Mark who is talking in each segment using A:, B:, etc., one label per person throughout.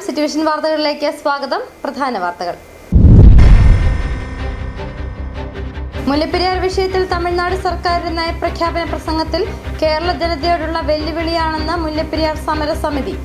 A: Situation വാർത്തകളിലേക്ക് സ്വാഗതം. പ്രധാന വാർത്തകൾ. മുല്ലപ്പെരിയാർ വിഷയത്തിൽ തമിഴ്നാട് സർക്കാരിന്റെ നയപ്രഖ്യാപന പ്രസംഗത്തിൽ കേരള ജനതയോടുള്ള വെല്ലുവിളിയാണെന്ന് മുല്ലപ്പെരിയാർ സമരസമിതി.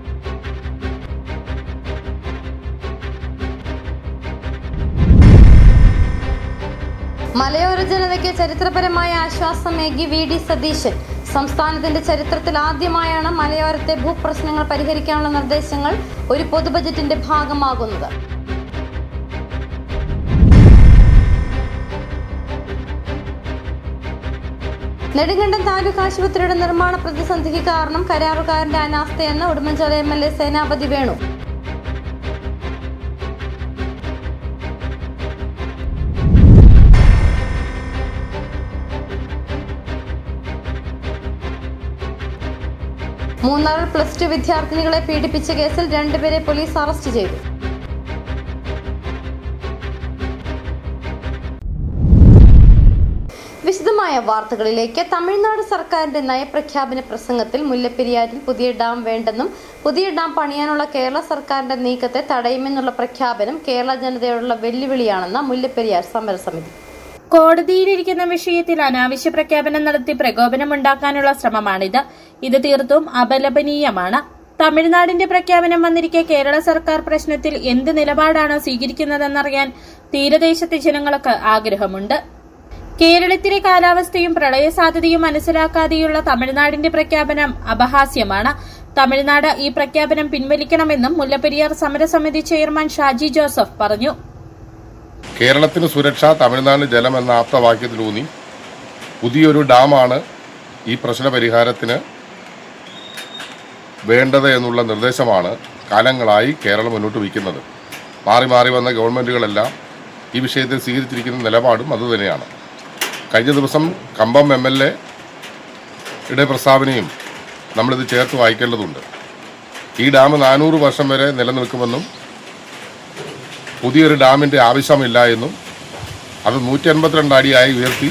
A: മലയോര ജനതയ്ക്ക് ചരിത്രപരമായ ആശ്വാസമേകി വി ഡി സതീശൻ. സംസ്ഥാനത്തിന്റെ ചരിത്രത്തിൽ ആദ്യമായാണ് മലയോരത്തെ ഭൂപ്രശ്നങ്ങൾ പരിഹരിക്കാനുള്ള നിർദ്ദേശങ്ങൾ ഒരു പൊതുബജറ്റിന്റെ ഭാഗമാകുന്നത്. നെടുങ്കണ്ടം താലൂക്ക് ആശുപത്രിയുടെ നിർമ്മാണ പ്രതിസന്ധിക്ക് കാരണം കരാറുകാരന്റെ അനാസ്ഥയെന്ന് ഉടുമ്പൻചോല MLA സേനാപതി വേണു. മൂന്നാറിൽ +2 വിദ്യാർത്ഥിനികളെ പീഡിപ്പിച്ച കേസിൽ 2 പേരെ പോലീസ് അറസ്റ്റ് ചെയ്തു. വിശദമായ വാർത്തകളിലേക്ക്. തമിഴ്നാട് സർക്കാരിന്റെ നയപ്രഖ്യാപന പ്രസംഗത്തിൽ മുല്ലപ്പെരിയാറിൽ പുതിയ ഡാം വേണ്ടെന്നും പുതിയ ഡാം പണിയാനുള്ള കേരള സർക്കാരിന്റെ നീക്കത്തെ തടയുമെന്നുള്ള പ്രഖ്യാപനം കേരള ജനതയോടുള്ള വെല്ലുവിളിയാണെന്ന് മുല്ലപ്പെരിയാർ സമരസമിതി.
B: കോടതിയിലിരിക്കുന്ന വിഷയത്തിൽ അനാവശ്യ പ്രഖ്യാപനം നടത്തി പ്രകോപനമുണ്ടാക്കാനുള്ള ശ്രമമാണിത്. ഇത് തീർത്തും അപലപനീയമാണ്. തമിഴ്നാടിന്റെ പ്രഖ്യാപനം വന്നിരിക്കെ കേരള സർക്കാർ പ്രശ്നത്തിൽ എന്ത് നിലപാടാണ് സ്വീകരിക്കുന്നതെന്നറിയാൻ തീരദേശത്തെ ജനങ്ങൾക്ക് ആഗ്രഹമുണ്ട്. കേരളത്തിലെ കാലാവസ്ഥയും പ്രളയ സാധ്യതയും മനസ്സിലാക്കാതെയുള്ള തമിഴ്നാടിന്റെ പ്രഖ്യാപനം അപഹാസ്യമാണ്. തമിഴ്നാട് ഈ പ്രഖ്യാപനം പിൻവലിക്കണമെന്നും മുല്ലപ്പെരിയാർ സമരസമിതി ചെയർമാൻ ഷാജി ജോസഫ് പറഞ്ഞു.
C: കേരളത്തിന് സുരക്ഷ, തമിഴ്നാടിന് ജലം എന്ന ആപ്തവാക്യത്തിലൂന്നി പുതിയൊരു ഡാമാണ് ഈ പ്രശ്ന പരിഹാരത്തിന് വേണ്ടത് എന്നുള്ള നിർദ്ദേശമാണ് കാലങ്ങളായി കേരളം മുന്നോട്ട് വയ്ക്കുന്നത്. മാറി മാറി വന്ന ഗവൺമെൻറ്റുകളെല്ലാം ഈ വിഷയത്തിൽ സ്വീകരിച്ചിരിക്കുന്ന നിലപാടും അതുതന്നെയാണ്. കഴിഞ്ഞ ദിവസം കമ്പം MLA പ്രസ്താവനയും നമ്മളിത് ചേർത്ത് വായിക്കേണ്ടതുണ്ട്. ഈ ഡാം 400 വർഷം വരെ നിലനിൽക്കുമെന്നും പുതിയൊരു ഡാമിൻ്റെ ആവശ്യമില്ല എന്നും അത് 182 അടിയായി ഉയർത്തി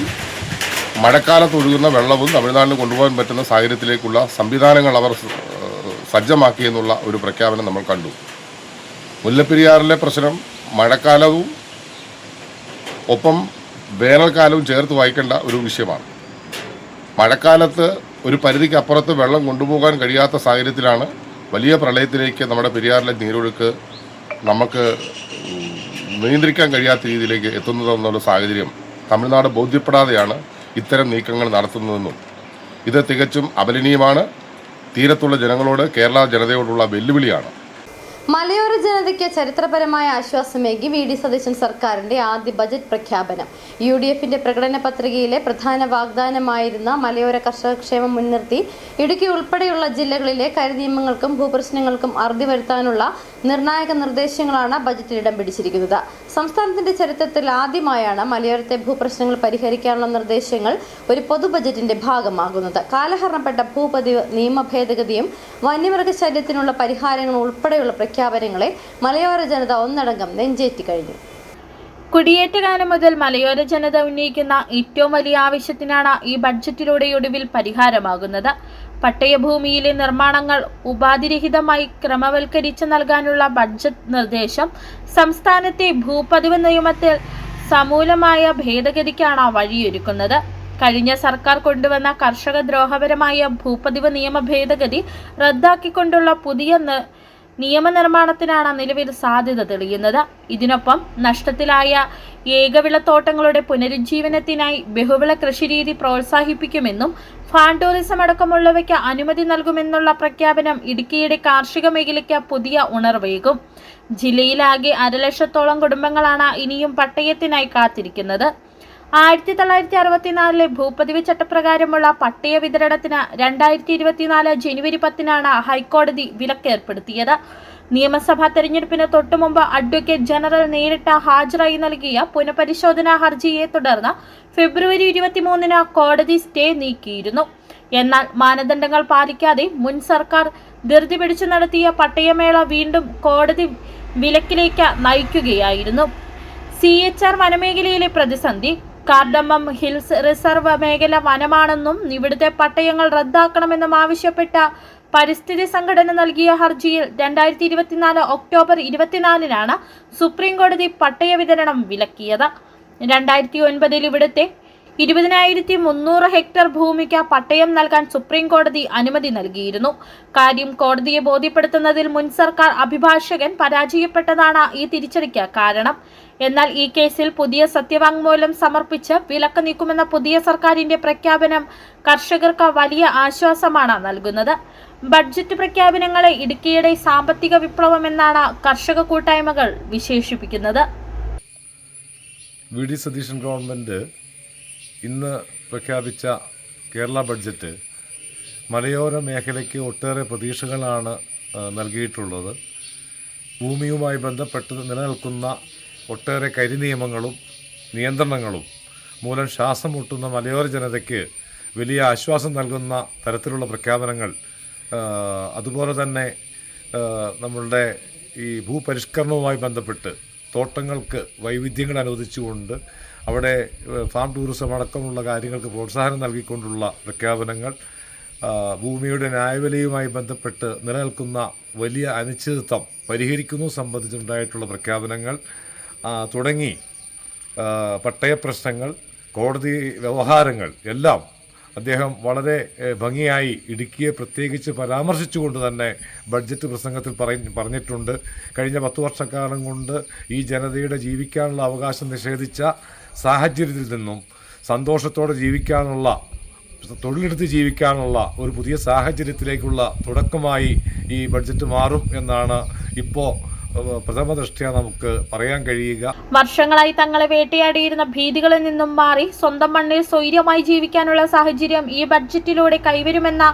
C: മഴക്കാലത്ത് ഒഴുകുന്ന വെള്ളവും തമിഴ്നാടിന് കൊണ്ടുപോകാൻ പറ്റുന്ന സാഹചര്യത്തിലേക്കുള്ള സംവിധാനങ്ങൾ അവർ സജ്ജമാക്കിയെന്നുള്ള ഒരു പ്രഖ്യാപനം നമ്മൾ കണ്ടു. മുല്ലപ്പെരിയാറിലെ പ്രശ്നം മഴക്കാലവും ഒപ്പം വേനൽക്കാലവും ചേർത്ത് വായിക്കേണ്ട ഒരു വിഷയമാണ്. മഴക്കാലത്ത് ഒരു പരിധിക്ക് അപ്പുറത്ത് വെള്ളം കൊണ്ടുപോകാൻ കഴിയാത്ത സാഹചര്യത്തിലാണ് വലിയ പ്രളയത്തിലേക്ക് നമ്മുടെ പെരിയാറിലെ നീരൊഴുക്ക് നമുക്ക് നിയന്ത്രിക്കാൻ കഴിയാത്ത രീതിയിലേക്ക് എത്തുന്നതെന്നുള്ള സാഹചര്യം തമിഴ്നാട് ബോധ്യപ്പെടാതെയാണ് ഇത്തരം നീക്കങ്ങൾ നടത്തുന്നതെന്നും ഇത് തികച്ചും അപലനീയമാണ്. തീരത്തുള്ള ജനങ്ങളോട് കേരള ജനതയോടുള്ള വെല്ലുവിളിയാണ്.
A: മലയോര ജനതയ്ക്ക് ചരിത്രപരമായ ആശ്വാസമേകി വി ഡി സതീശൻ സർക്കാരിന്റെ ആദ്യ ബജറ്റ് പ്രഖ്യാപനം. UDFന്റെ പ്രകടന പത്രികയിലെ പ്രധാന വാഗ്ദാനമായിരുന്ന മലയോര കർഷകക്ഷേമം മുൻനിർത്തി ഇടുക്കി ഉൾപ്പെടെയുള്ള ജില്ലകളിലെ കരിനിയമങ്ങൾക്കും ഭൂപ്രശ്നങ്ങൾക്കും അറുതി വരുത്താനുള്ള നിർണായക നിർദ്ദേശങ്ങളാണ് ബജറ്റിൽ ഇടം പിടിച്ചിരിക്കുന്നത്. സംസ്ഥാനത്തിന്റെ ചരിത്രത്തിൽ ആദ്യമായാണ് മലയോരത്തെ ഭൂപ്രശ്നങ്ങൾ പരിഹരിക്കാനുള്ള നിർദ്ദേശങ്ങൾ ഒരു പൊതു ബജറ്റിന്റെ ഭാഗമാകുന്നത്. കാലഹരണപ്പെട്ട ഭൂപതിവ് നിയമ ഭേദഗതിയും വന്യമൃഗശല്യത്തിനുള്ള പരിഹാരങ്ങളും ഉൾപ്പെടെയുള്ള പ്രഖ്യാപനങ്ങളെ മലയോര ജനത ഒന്നടങ്കം നെഞ്ചേറ്റി കഴിഞ്ഞു.
B: കുടിയേറ്റകാലം മുതൽ മലയോര ജനത ഉന്നയിക്കുന്ന ഏറ്റവും വലിയ ആവശ്യത്തിനാണ് ഈ ബഡ്ജറ്റിലൂടെ ഒടുവിൽ പരിഹാരമാകുന്നത്. പട്ടയഭൂമിയിലെ നിർമ്മാണങ്ങൾ ഉപാധിരഹിതമായി ക്രമവൽക്കരിച്ച് നൽകാനുള്ള ബഡ്ജറ്റ് നിർദ്ദേശം സംസ്ഥാനത്തെ ഭൂപതിവ് നിയമത്തിൽ സമൂലമായ ഭേദഗതിക്കാണ് വഴിയൊരുക്കുന്നത്. കഴിഞ്ഞ സർക്കാർ കൊണ്ടുവന്ന കർഷക ദ്രോഹപരമായ ഭൂപതിവ് നിയമ ഭേദഗതി റദ്ദാക്കിക്കൊണ്ടുള്ള പുതിയ നിയമനിർമ്മാണത്തിനാണ് നിലവിൽ സാധ്യത തെളിയുന്നത്. ഇതിനൊപ്പം നഷ്ടത്തിലായ ഏകവിളത്തോട്ടങ്ങളുടെ പുനരുജ്ജീവനത്തിനായി ബഹുവിള കൃഷിരീതി പ്രോത്സാഹിപ്പിക്കുമെന്നും ഫാം ടൂറിസം അടക്കമുള്ളവയ്ക്ക് അനുമതി നൽകുമെന്നുള്ള പ്രഖ്യാപനം ഇടുക്കിയുടെ കാർഷിക മേഖലയ്ക്ക് പുതിയ ഉണർവേകും. ജില്ലയിലാകെ 1,00,000-ഓളം കുടുംബങ്ങളാണ് ഇനിയും പട്ടയത്തിനായി കാത്തിരിക്കുന്നത്. 1964 ഭൂപതിവ് ചട്ടപ്രകാരമുള്ള പട്ടയ വിതരണത്തിന് 2024 ജനുവരി 10 ഹൈക്കോടതി വിലക്കേർപ്പെടുത്തിയത്. നിയമസഭാ തെരഞ്ഞെടുപ്പിന് തൊട്ടുമുമ്പ് അഡ്വക്കേറ്റ് ജനറൽ നേരിട്ട് ഹാജരായി നൽകിയ പുനഃപരിശോധനാ ഹർജിയെ തുടർന്ന് ഫെബ്രുവരി 23 കോടതി സ്റ്റേ നീക്കിയിരുന്നു. എന്നാൽ മാനദണ്ഡങ്ങൾ പാലിക്കാതെ മുൻ സർക്കാർ ധൃതി പിടിച്ചു നടത്തിയ പട്ടയമേള വീണ്ടും കോടതി വിലക്കിലേക്ക് നയിക്കുകയായിരുന്നു. CHR വനമേഖലയിലെ പ്രതിസന്ധി. കാർഡമം ഹിൽസ് റിസർവ് മേഖല വനമാണെന്നും ഇവിടുത്തെ പട്ടയങ്ങൾ റദ്ദാക്കണമെന്നും ആവശ്യപ്പെട്ട പരിസ്ഥിതി സംഘടന നൽകിയ ഹർജിയിൽ 2024 ഒക്ടോബർ 24-നാണ് സുപ്രീം കോടതി പട്ടയ വിതരണം വിലക്കിയത്. 2009 ഇവിടുത്തെ 20,300 ഹെക്ടർ ഭൂമിക്ക് പട്ടയം നൽകാൻ സുപ്രീം കോടതി അനുമതി നൽകിയിരുന്നു. കാര്യം കോടതിയെ ബോധ്യപ്പെടുത്തുന്നതിൽ മുൻ സർക്കാർ അഭിഭാഷകൻ പരാജയപ്പെട്ടതാണ് ഈ തിരിച്ചടിക്ക് കാരണം. എന്നാൽ ഈ കേസിൽ പുതിയ സത്യവാങ്മൂലം സമർപ്പിച്ച് വിലക്ക് നീക്കുമെന്ന പുതിയ സർക്കാരിന്റെ പ്രഖ്യാപനം കർഷകർക്ക് വലിയ ആശ്വാസമാണ് നൽകുന്നത്. ബഡ്ജറ്റ് പ്രഖ്യാപനങ്ങളെ ഇടുക്കിയുടെ സാമ്പത്തിക വിപ്ലവം എന്നാണ് കർഷക കൂട്ടായ്മകൾ വിശേഷിപ്പിക്കുന്നത്.
D: വി ഡി സതീശൻ ഗവൺമെൻറ് ഇന്ന് പ്രഖ്യാപിച്ച കേരള ബഡ്ജറ്റ് മലയോര മേഖലയ്ക്ക് ഒട്ടേറെ പ്രതീക്ഷകളാണ് നൽകിയിട്ടുള്ളത്. ഭൂമിയുമായി ബന്ധപ്പെട്ട് നിലനിൽക്കുന്ന ഒട്ടേറെ കരിനിയമങ്ങളും നിയന്ത്രണങ്ങളും മൂലം ശ്വാസം മുട്ടുന്ന മലയോര ജനതയ്ക്ക് വലിയ ആശ്വാസം നൽകുന്ന തരത്തിലുള്ള പ്രഖ്യാപനങ്ങൾ, അതുപോലെ തന്നെ നമ്മളുടെ ഈ ഭൂപരിഷ്കരണവുമായി ബന്ധപ്പെട്ട് തോട്ടങ്ങൾക്ക് വൈവിധ്യങ്ങൾ അനുവദിച്ചുകൊണ്ട് അവിടെ ഫാം ടൂറിസം അടക്കമുള്ള കാര്യങ്ങൾക്ക് പ്രോത്സാഹനം നൽകിക്കൊണ്ടുള്ള പ്രഖ്യാപനങ്ങൾ, ഭൂമിയുടെ ന്യായവിലയുമായി ബന്ധപ്പെട്ട് നിലനിൽക്കുന്ന വലിയ അനിശ്ചിതത്വം പരിഹരിക്കുന്നത് സംബന്ധിച്ചുണ്ടായിട്ടുള്ള പ്രഖ്യാപനങ്ങൾ തുടങ്ങി പട്ടയപ്രശ്നങ്ങൾ, കോടതി വ്യവഹാരങ്ങൾ എല്ലാം അദ്ദേഹം വളരെ ഭംഗിയായി ഇടുക്കിയെ പ്രത്യേകിച്ച് പരാമർശിച്ചുകൊണ്ട് തന്നെ ബഡ്ജറ്റ് പ്രസംഗത്തിൽ പറഞ്ഞിട്ടുണ്ട്. കഴിഞ്ഞ 10 വർഷക്കാലം കൊണ്ട് ഈ ജനതയുടെ ജീവിക്കാനുള്ള അവകാശം നിഷേധിച്ച സാഹചര്യത്തിൽ നിന്നും സന്തോഷത്തോടെ ജീവിക്കാനുള്ള, തൊഴിലെടുത്ത് ജീവിക്കാനുള്ള ഒരു പുതിയ സാഹചര്യത്തിലേക്കുള്ള തുടക്കമായി ഈ ബഡ്ജറ്റ് മാറും എന്നാണ് ഇപ്പോൾ പ്രഥമ ദൃഷ്ട്യാ നമുക്ക് പറയാൻ കഴിയുക.
B: വർഷങ്ങളായി തങ്ങളെ വേട്ടയാടിയിരുന്ന ഭീതികളിൽ നിന്നും മാറി സ്വന്തം മണ്ണിൽ സ്വൈര്യമായി ജീവിക്കാനുള്ള സാഹചര്യം ഈ ബഡ്ജറ്റിലൂടെ കൈവരുമെന്ന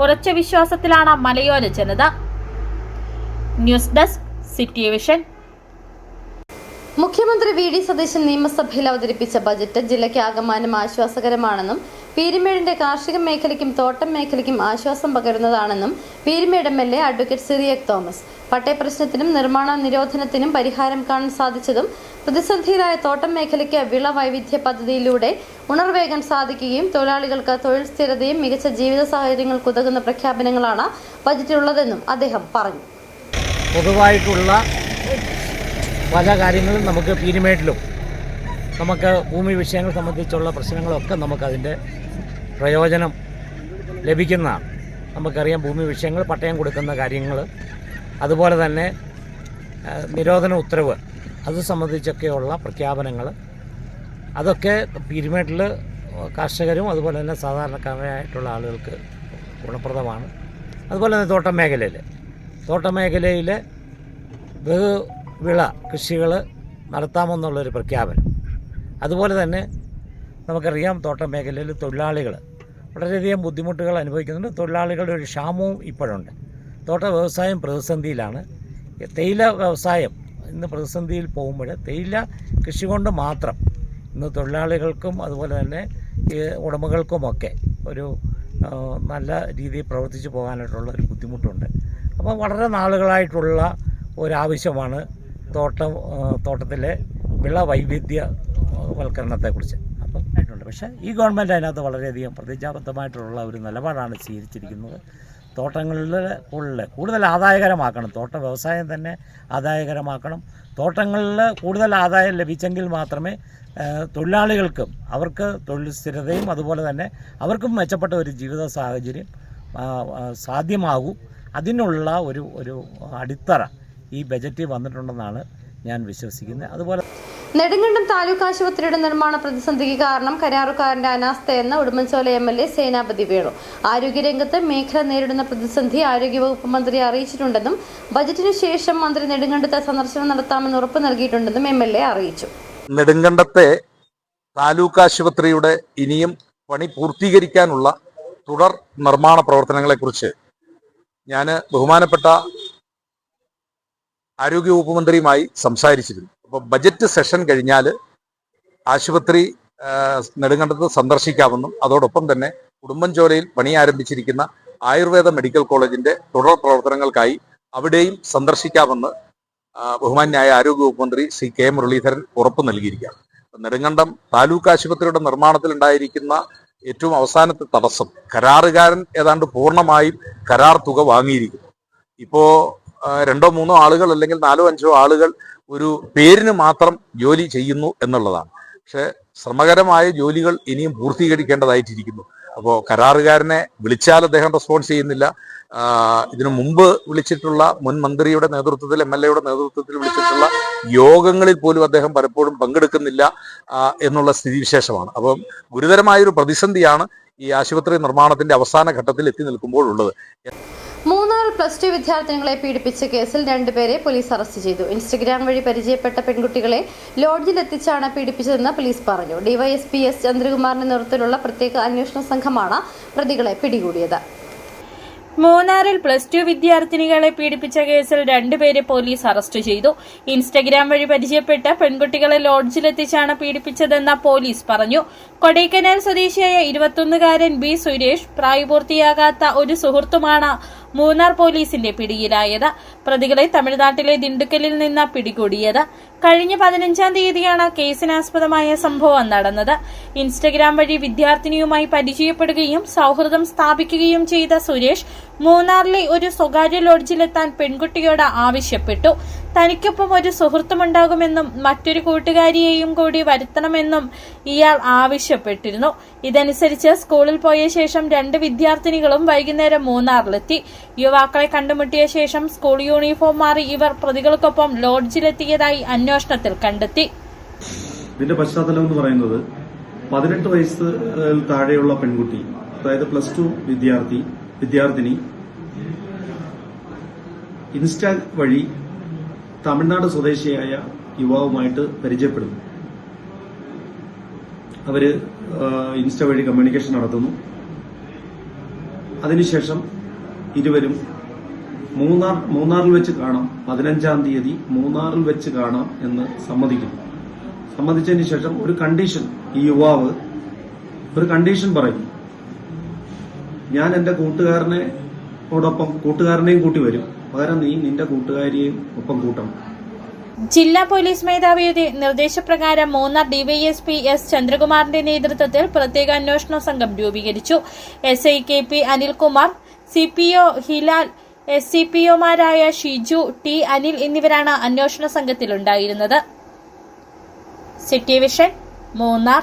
B: ഉറച്ച വിശ്വാസത്തിലാണ് മലയോര ജനത. News desk City Vision.
A: മുഖ്യമന്ത്രി വി ഡി സതീശൻ നിയമസഭയിൽ അവതരിപ്പിച്ച ബജറ്റ് ജില്ലയ്ക്ക് ആകമാനം ആശ്വാസകരമാണെന്നും പീരുമേടിന്റെ കാർഷിക മേഖലയ്ക്കും തോട്ടം മേഖലയ്ക്കും ആശ്വാസം പകരുന്നതാണെന്നും പീരുമേട് MLA അഡ്വക്കേറ്റ് സിറിയക് തോമസ് പട്ടയപ്രശ്നത്തിനും നിർമ്മാണ നിരോധനത്തിനും പരിഹാരം കാണാൻ സാധിച്ചതും പ്രതിസന്ധിയിലായ തോട്ടം മേഖലയ്ക്ക് വിള വൈവിധ്യ പദ്ധതിയിലൂടെ ഉണർവേകാൻ സാധിക്കുകയും തൊഴിലാളികൾക്ക് തൊഴിൽ സ്ഥിരതയും മികച്ച ജീവിത സാഹചര്യങ്ങൾക്കുതകുന്ന പ്രഖ്യാപനങ്ങളാണ് ബജറ്റിലുള്ളതെന്നും അദ്ദേഹം പറഞ്ഞു.
E: പൊതുവായിട്ടുള്ള പല കാര്യങ്ങളും നമുക്ക് പീരുമേട്ടിലും നമുക്ക് ഭൂമി വിഷയങ്ങൾ സംബന്ധിച്ചുള്ള പ്രശ്നങ്ങളൊക്കെ നമുക്കതിൻ്റെ പ്രയോജനം ലഭിക്കുന്നതാണ്. നമുക്കറിയാം ഭൂമി വിഷയങ്ങൾ, പട്ടയം കൊടുക്കുന്ന കാര്യങ്ങൾ, അതുപോലെ തന്നെ നിരോധന ഉത്തരവ്, അത് സംബന്ധിച്ചൊക്കെയുള്ള പ്രഖ്യാപനങ്ങൾ, അതൊക്കെ പീരുമേട്ടിൽ കർഷകരും അതുപോലെ തന്നെ സാധാരണക്കാരായിട്ടുള്ള ആളുകൾക്ക് ഗുണപ്രദമാണ്. അതുപോലെ തന്നെ തോട്ടം മേഖലയിൽ ബഹുവിള കൃഷികൾ നടത്താമെന്നുള്ളൊരു പ്രഖ്യാപനം. അതുപോലെ തന്നെ നമുക്കറിയാം തോട്ടം മേഖലയിൽ തൊഴിലാളികൾ വളരെയധികം ബുദ്ധിമുട്ടുകൾ അനുഭവിക്കുന്നുണ്ട്. തൊഴിലാളികളുടെ ഒരു ക്ഷാമവും ഇപ്പോഴുണ്ട്. തോട്ട വ്യവസായം പ്രതിസന്ധിയിലാണ്. തേയില വ്യവസായം ഇന്ന് പ്രതിസന്ധിയിൽ പോകുമ്പോൾ തേയില കൃഷി കൊണ്ട് മാത്രം ഇന്ന് തൊഴിലാളികൾക്കും അതുപോലെ തന്നെ ഉടമകൾക്കുമൊക്കെ ഒരു നല്ല രീതിയിൽ പ്രവർത്തിച്ചു പോകാനായിട്ടുള്ള ഒരു ബുദ്ധിമുട്ടുണ്ട്. അപ്പോൾ വളരെ നാളുകളായിട്ടുള്ള ഒരാവശ്യമാണ് തോട്ടത്തിലെ വിള വൈവിധ്യവൽക്കരണത്തെക്കുറിച്ച്. അപ്പം ആയിട്ടുണ്ട്. പക്ഷേ ഈ ഗവൺമെൻറ് അതിനകത്ത് വളരെയധികം പ്രതിജ്ഞാബദ്ധമായിട്ടുള്ള ഒരു നിലപാടാണ് സ്വീകരിച്ചിരിക്കുന്നത്. തോട്ടങ്ങളിൽ കൂടുതൽ ആദായകരമാക്കണം. തോട്ട വ്യവസായം തന്നെ ആദായകരമാക്കണം. തോട്ടങ്ങളിൽ കൂടുതൽ ആദായം ലഭിച്ചെങ്കിൽ മാത്രമേ തൊഴിലാളികൾക്കും അവർക്ക് തൊഴിൽ സ്ഥിരതയും അതുപോലെ തന്നെ അവർക്കും മെച്ചപ്പെട്ട ഒരു ജീവിത സാഹചര്യം സാധ്യമാകൂ. അതിനുള്ള ഒരു അടിത്തറ ഈ ബജറ്റിൽ വന്നിട്ടുണ്ടെന്നാണ് ഞാൻ വിശ്വസിക്കുന്നത്. അതുപോലെ
A: നെടുങ്കണ്ടം താലൂക്ക് ആശുപത്രിയുടെ നിർമ്മാണ പ്രതിസന്ധിക്ക് കാരണം കരാറുകാരന്റെ അനാസ്ഥയെന്ന് ഉടുമ്പൻചോല MLA സേനാപതി വേണു. ആരോഗ്യരംഗത്ത് മേഖല നേരിടുന്ന പ്രതിസന്ധി ആരോഗ്യവകുപ്പ് മന്ത്രിയെ അറിയിച്ചിട്ടുണ്ടെന്നും ബജറ്റിനു ശേഷം മന്ത്രി നെടുങ്കണ്ടത്തെ സന്ദർശനം നടത്താമെന്ന് ഉറപ്പ് നൽകിയിട്ടുണ്ടെന്നും MLA അറിയിച്ചു.
F: നെടുങ്കണ്ടത്തെ താലൂക്ക് ആശുപത്രിയുടെ ഇനിയും പണി പൂർത്തീകരിക്കാനുള്ള തുടർ നിർമ്മാണ പ്രവർത്തനങ്ങളെക്കുറിച്ച് ഞാൻ ബഹുമാനപ്പെട്ട ആരോഗ്യവകുപ്പ് മന്ത്രിയുമായി സംസാരിച്ചിരുന്നു. അപ്പോൾ ബജറ്റ് സെഷൻ കഴിഞ്ഞാൽ ആശുപത്രി നെടുങ്കണ്ടത്ത് സന്ദർശിക്കാമെന്നും അതോടൊപ്പം തന്നെ ഉടുമ്പൻചോലയിൽ പണി ആരംഭിച്ചിരിക്കുന്ന ആയുർവേദ മെഡിക്കൽ കോളേജിന്റെ തുടർ പ്രവർത്തനങ്ങൾക്കായി അവിടെയും സന്ദർശിക്കാമെന്ന് ബഹുമാന്യായ ആരോഗ്യവകുപ്പ് മന്ത്രി ശ്രീ K. മുരളീധരൻ ഉറപ്പ് നൽകിയിരിക്കുകയാണ്. നെടുങ്കണ്ടം താലൂക്ക് ആശുപത്രിയുടെ നിർമ്മാണത്തിൽ ഉണ്ടായിരിക്കുന്ന ഏറ്റവും അവസാനത്തെ തടസ്സം കരാറുകാരൻ ഏതാണ്ട് പൂർണ്ണമായും കരാർ തുക വാങ്ങിയിരിക്കുന്നു. ഇപ്പോൾ 2-3 ആളുകൾ അല്ലെങ്കിൽ 4-5 ആളുകൾ ഒരു പേരിന് മാത്രം ജോലി ചെയ്യുന്നു എന്നുള്ളതാണ്. പക്ഷെ ശ്രമകരമായ ജോലികൾ ഇനിയും പൂർത്തീകരിക്കേണ്ടതായിട്ടിരിക്കുന്നു. അപ്പോൾ കരാറുകാരനെ വിളിച്ചാൽ അദ്ദേഹം റെസ്പോൺസ് ചെയ്യുന്നില്ല. ഇതിനു മുമ്പ് വിളിച്ചിട്ടുള്ള മുൻ മന്ത്രിയുടെ നേതൃത്വത്തിൽ MLA-യുടെ നേതൃത്വത്തിൽ വിളിച്ചിട്ടുള്ള യോഗങ്ങളിൽ പോലും അദ്ദേഹം പലപ്പോഴും പങ്കെടുക്കുന്നില്ല എന്നുള്ള സ്ഥിതിവിശേഷമാണ്. അപ്പം ഗുരുതരമായൊരു പ്രതിസന്ധിയാണ് ഈ ആശുപത്രി നിർമ്മാണത്തിന്റെ അവസാന ഘട്ടത്തിൽ എത്തി നിൽക്കുമ്പോഴുള്ളത്.
A: മൂന്നാറിൽ +2 വിദ്യാർത്ഥിനികളെ പീഡിപ്പിച്ച കേസിൽ 2 പേരെ പോലീസ് അറസ്റ്റ് ചെയ്തു. ഇൻസ്റ്റഗ്രാം വഴി പരിചയപ്പെട്ട പെൺകുട്ടികളെ ലോഡ്ജിലെത്തിച്ചാണ് പീഡിപ്പിച്ചതെന്ന് പോലീസ് പറഞ്ഞു. ഡിവൈഎസ്പി S ചന്ദ്രകുമാറിന്റെ നേതൃത്വത്തിലുള്ള പ്രത്യേക അന്വേഷണ സംഘമാണ് പ്രതികളെ പിടികൂടിയത്.
B: മൂന്നാറിൽ +2 വിദ്യാർത്ഥിനികളെ പീഡിപ്പിച്ച കേസിൽ 2 പേരെ പോലീസ് അറസ്റ്റ് ചെയ്തു. ഇൻസ്റ്റഗ്രാം വഴി പരിചയപ്പെട്ട പെൺകുട്ടികളെ ലോഡ്ജിലെത്തിച്ചാണ് പീഡിപ്പിച്ചതെന്ന് പോലീസ് പറഞ്ഞു. കൊടൈക്കനാൽ സ്വദേശിയായ 21-കാരൻ B സുരേഷ് പ്രായപൂർത്തിയാകാത്ത ഒരു സുഹൃത്തുമാണ് മൂന്നാർ പോലീസിന്റെ പിടിയിലായത്. പ്രതികളെ തമിഴ്നാട്ടിലെ ദിണ്ടുക്കലിൽ നിന്ന് പിടികൂടിയത്. കഴിഞ്ഞ 15-ാം തീയതിയാണ് കേസിനാസ്പദമായ സംഭവം നടന്നത്. ഇൻസ്റ്റഗ്രാം വഴി വിദ്യാർത്ഥിനിയുമായി പരിചയപ്പെടുകയും സൌഹൃദം സ്ഥാപിക്കുകയും ചെയ്ത സുരേഷ് മൂന്നാറിലെ ഒരു സ്വകാര്യ ലോഡ്ജിലെത്താൻ പെൺകുട്ടിയോട് ആവശ്യപ്പെട്ടു. തനിക്കൊപ്പം ഒരു സുഹൃത്തുമുണ്ടാകുമെന്നും മറ്റൊരു കൂട്ടുകാരിയെയും കൂടി വരുത്തണമെന്നും ഇയാൾ ആവശ്യപ്പെട്ടിരുന്നു. ഇതനുസരിച്ച് സ്കൂളിൽ പോയ ശേഷം 2 വിദ്യാർത്ഥിനികളും വൈകുന്നേരം മൂന്നാറിലെത്തി. യുവാക്കളെ കണ്ടുമുട്ടിയ ശേഷം സ്കൂൾ യൂണിഫോം മാറി ഇവർ പ്രതികൾക്കൊപ്പം ലോഡ്ജിലെത്തിയതായി അന്വേഷണത്തിൽ കണ്ടെത്തി.
G: ഇതിന്റെ പശ്ചാത്തലം എന്ന് പറയുന്നത് 18 വയസ്സ് താഴെയുള്ള പെൺകുട്ടി, അതായത് +2 വിദ്യാർത്ഥിനി ഇൻസ്റ്റാ വഴി തമിഴ്നാട് സ്വദേശിയായ യുവാവുമായിട്ട് പരിചയപ്പെടുന്നു. അവര് ഇൻസ്റ്റ വഴി കമ്മ്യൂണിക്കേഷൻ നടത്തുന്നു. അതിനുശേഷം ഇരുവരും മൂന്നാറിൽ വെച്ച് കാണാം, 15-ാം തീയതി മൂന്നാറിൽ വെച്ച് കാണാം എന്ന് സമ്മതിക്കുന്നു. സമ്മതിച്ചതിന് ശേഷം ഒരു കണ്ടീഷൻ, ഈ യുവാവ് ഒരു കണ്ടീഷൻ പറയും, ഞാൻ എന്റെ കൂട്ടുകാരനെയും കൂട്ടി വരും, പകരം നീ നിന്റെ കൂട്ടുകാരിയെയും ഒപ്പം കൂട്ടണം.
B: ജില്ലാ പോലീസ് മേധാവിയുടെ നിർദ്ദേശപ്രകാരം മൂന്നാർ ഡിവൈഎസ്പി S ചന്ദ്രകുമാറിന്റെ നേതൃത്വത്തിൽ പ്രത്യേക അന്വേഷണ സംഘം രൂപീകരിച്ചു. SI KP Anilkumar, CPO Hilal, SCPOമാരായ Shiju, T Anil എന്നിവരാണ് അന്വേഷണ സംഘത്തിലുണ്ടായിരുന്നത്. City vision, Munnar.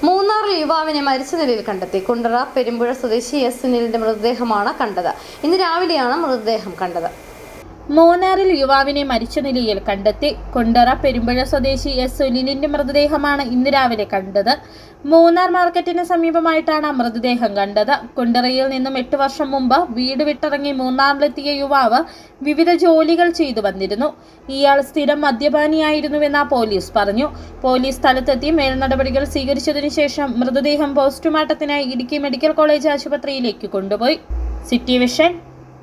A: മൂന്നാറിൽ യുവാവിനെ മരിച്ച നിലയിൽ കണ്ടെത്തി. കുണ്ടറ പെരുമ്പുഴ സ്വദേശി S സുനിലിന്റെ മൃതദേഹമാണ് കണ്ടത്. ഇന്ന് രാവിലെയാണ് മൃതദേഹം കണ്ടത്.
B: മൂന്നാറിൽ യുവാവിനെ മരിച്ച നിലയിൽ കണ്ടെത്തി. കുണ്ടറ പെരുമ്പുഴ സ്വദേശി S സുനിലിന്റെ മൃതദേഹമാണ് ഇന്ന് രാവിലെ കണ്ടത്. മൂന്നാർ മാർക്കറ്റിന് സമീപമായിട്ടാണ് മൃതദേഹം കണ്ടത്. കുണ്ടറയിൽ നിന്നും 8 വർഷം മുമ്പ് വീട് വിട്ടിറങ്ങി മൂന്നാറിലെത്തിയ യുവാവ് വിവിധ ജോലികൾ ചെയ്തു വന്നിരുന്നു. ഇയാൾ സ്ഥിരം മദ്യപാനിയായിരുന്നുവെന്ന് പോലീസ് പറഞ്ഞു. പോലീസ് സ്ഥലത്തെത്തി മേൽനടപടികൾ സ്വീകരിച്ചതിനു ശേഷം മൃതദേഹം പോസ്റ്റ്മോർട്ടത്തിനായി ഇടുക്കി മെഡിക്കൽ കോളേജ് ആശുപത്രിയിലേക്ക് കൊണ്ടുപോയി. City vision,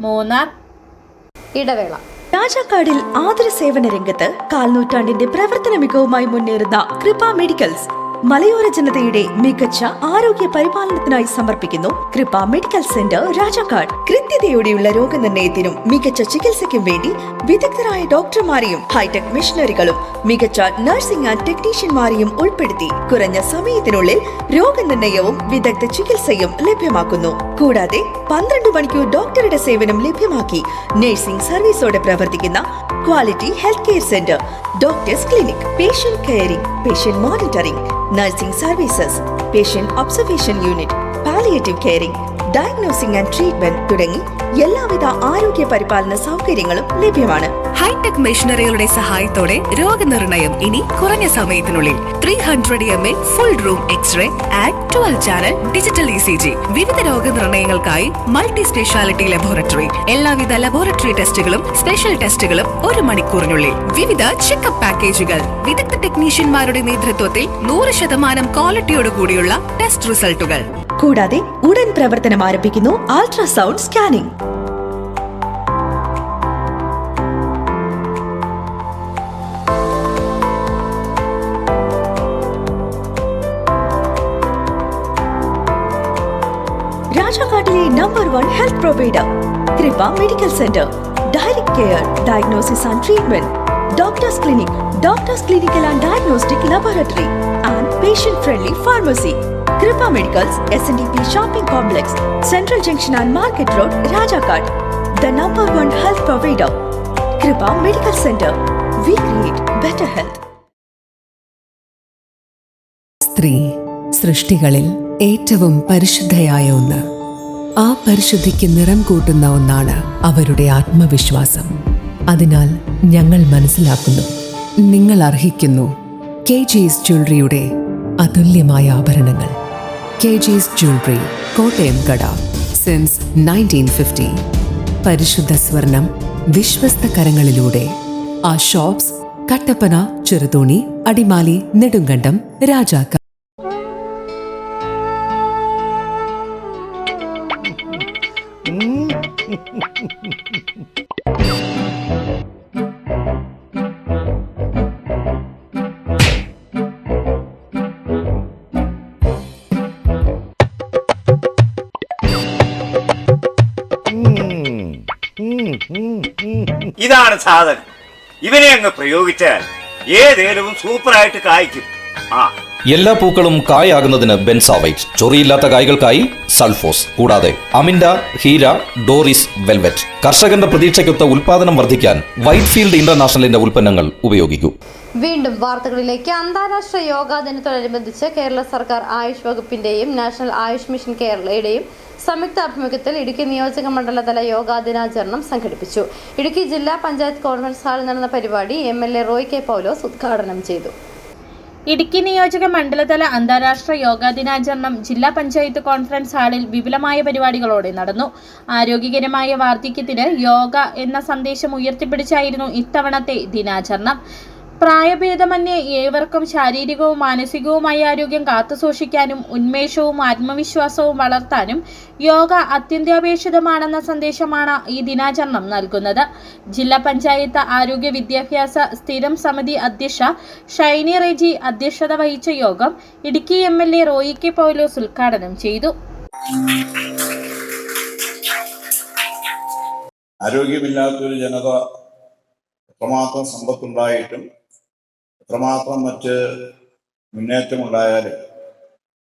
B: Munnar.
A: ഇടവേള.
H: രാജാക്കാടിൽ ആതുര സേവന രംഗത്ത് 4 നൂറ്റാണ്ടിന്റെ പ്രവർത്തന മികവുമായി മുന്നേറുന്ന കൃപ മെഡിക്കൽസ് മലയോര ജനതയുടെ മികച്ച ആരോഗ്യ പരിപാലനത്തിനായി സമർപ്പിക്കുന്നു കൃപ മെഡിക്കൽ സെന്റർ രാജാക്കാട്. കൃത്യതയോടെയുള്ള രോഗനിർണയത്തിനും മികച്ച ചികിത്സയ്ക്കും വേണ്ടി വിദഗ്ധരായ ഡോക്ടർമാരെയും ഹൈടെക് മെഷീനറികളും മികച്ച നഴ്സിംഗ് ആൻഡ് ടെക്നീഷ്യന്മാരെയും ഉൾപ്പെടുത്തി കുറഞ്ഞ സമയത്തിനുള്ളിൽ രോഗനിർണയവും വിദഗ്ധ ചികിത്സയും ലഭ്യമാക്കുന്നു. കൂടാതെ 12 മണിക്കൂർ ഡോക്ടറുടെ സേവനം ലഭ്യമാക്കി നഴ്സിംഗ് സർവീസോടെ പ്രവർത്തിക്കുന്ന quality health care centre, doctors clinic, patient caring, patient monitoring, nursing services, patient observation unit, palliative caring, diagnosing and treatment തുടങ്ങി എല്ലാവിധ ആരോഗ്യ പരിപാലന സൗകര്യങ്ങളും ലഭ്യമാണ്.
I: ഹൈടെക് മെഷീനറികളുടെ സഹായത്തോടെ രോഗനിർണയം ഇനി കുറഞ്ഞ സമയത്തിനുള്ളിൽ. 300 ml full room x-ray and 12 channel digital ECG. വിവിധ രോഗനിർണയങ്ങൾക്കായി മൾട്ടി സ്പെഷ്യാലിറ്റി ലബോറട്ടറി. എല്ലാവിധ ലബോറട്ടറി ടെസ്റ്റുകളും സ്പെഷ്യൽ ടെസ്റ്റുകളും 1 മണിക്കൂറിനുള്ളിൽ. വിവിധ ചെക്കപ്പ് പാക്കേജുകൾ. വിദഗ്ധ ടെക്നീഷ്യന്മാരുടെ നേതൃത്വത്തിൽ 100% ക്വാളിറ്റിയോടുകൂടിയുള്ള ടെസ്റ്റ് റിസൾട്ടുകൾ.
H: കൂടാതെ ഉടൻ പ്രവർത്തനം ആരംഭിക്കുന്നു അൾട്രാസൗണ്ട് സ്കാനിംഗ്. രാജാക്കാട്ടിലെ number 1 health provider Kripa medical centre. Direct care, diagnosis and treatment, Doctor's Clinic, Doctor's Clinical and Diagnostic Laboratory, and patient-friendly pharmacy. Kripa Medicals, SNDP Shopping Complex, Central Junction and Market Road, Rajakot. The #1 health provider. Kripa Medical Center. We create better health.
I: സ്ത്രീ സൃഷ്ടികളിൽ ഏറ്റവും പരിശുദ്ധയായ ഒന്ന്. ആ പരിശുദ്ധിക്ക് നിറം കൂട്ടുന്ന ഒന്നാണ് അവരുടെ ആത്മവിശ്വാസം. അതിനാൽ ഞങ്ങൾ മനസ്സിലാക്കുന്നു, നിങ്ങൾ അർഹിക്കുന്നു KG's ജ്വല്ലറിയുടെ അതുല്യമായ ആഭരണങ്ങൾ. KG's ജ്വല്ലറി, കോട്ടയം കട, സിൻസ് 1950. പരിശുദ്ധ സ്വർണം വിശ്വസ്ത കരങ്ങളിലൂടെ. ആ ഷോപ്സ് കട്ടപ്പന, ചെറുതോണി, അടിമാലി, നെടുങ്കണ്ടം, രാജാക്ക.
J: ഇതാണ് സാധനം. ഇവനെ അങ്ങ് പ്രയോഗിച്ചാൽ ഏതേലവും സൂപ്പറായിട്ട് കായ്ക്കും.
K: എല്ലാ പൂക്കളും കായാകുന്നതിന് ബെൻസാവൈറ്റ്, ചൊറിയില്ലാത്ത കായ്കൾക്കായി സൾഫോസ്, കൂടാതെ അമിൻഡ, ഹീര, ഡോറിസ്, വെൽവെറ്റ്. കർഷകന്റെ പ്രതീക്ഷയ്ക്കൊത്ത ഉൽപാദനം വർദ്ധിക്കാൻ വൈറ്റ്ഫീൽഡ് ഇന്റർനാഷണലിന്റെ ഉൽപ്പന്നങ്ങൾ ഉപയോഗിക്കൂ.
A: വീണ്ടും വാർത്തകളിലേക്ക്. അന്താരാഷ്ട്ര യോഗാ ദിനത്തോടനുബന്ധിച്ച് കേരള സർക്കാർ ആയുഷ് വകുപ്പിന്റെയും നാഷണൽ ആയുഷ് മിഷൻ കേരളയുടെയും സംയുക്ത ആഭിമുഖ്യത്തിൽ ഇടുക്കി നിയോജക മണ്ഡലതല യോഗാ ദിനാചരണം സംഘടിപ്പിച്ചു. ഇടുക്കി ജില്ലാ പഞ്ചായത്ത് കോൺഫറൻസ് ഹാളിൽ നടന്ന പരിപാടി MLA റോയ് കെ പൗലോസ് ഉദ്ഘാടനം ചെയ്തു.
B: ഇടുക്കി നിയോജക മണ്ഡലതല അന്താരാഷ്ട്ര യോഗാ ദിനാചരണം ജില്ലാ പഞ്ചായത്ത് കോൺഫറൻസ് ഹാളിൽ വിപുലമായ പരിപാടികളോടെ നടന്നു. ആരോഗ്യകരമായ വാർദ്ധക്യത്തിന് യോഗ എന്ന സന്ദേശം ഉയർത്തിപ്പിടിച്ചായിരുന്നു ഇത്തവണത്തെ ദിനാചരണം. പ്രായഭേദമന്യേ ഏവർക്കും ശാരീരികവും മാനസികവുമായ ആരോഗ്യം കാത്തുസൂക്ഷിക്കാനും ഉന്മേഷവും ആത്മവിശ്വാസവും വളർത്താനും യോഗ അത്യന്താപേക്ഷിതമാണെന്ന സന്ദേശമാണ് ഈ ദിനാചരണം നൽകുന്നത്. ജില്ലാ പഞ്ചായത്ത് ആരോഗ്യ വിദ്യാഭ്യാസ സ്ഥിരം സമിതി അധ്യക്ഷ ഷൈനി റെജി അധ്യക്ഷത വഹിച്ച യോഗം ഇടുക്കി MLA റോയി കെ പൗലോസ് ഉദ്ഘാടനം ചെയ്തു.
L: ആരോഗ്യമില്ലാത്തൊരു ജനത എത്രമാത്രം സമ്പത്തുണ്ടായിട്ടും എത്രമാത്രം മറ്റ് മുന്നേറ്റമുണ്ടായാലും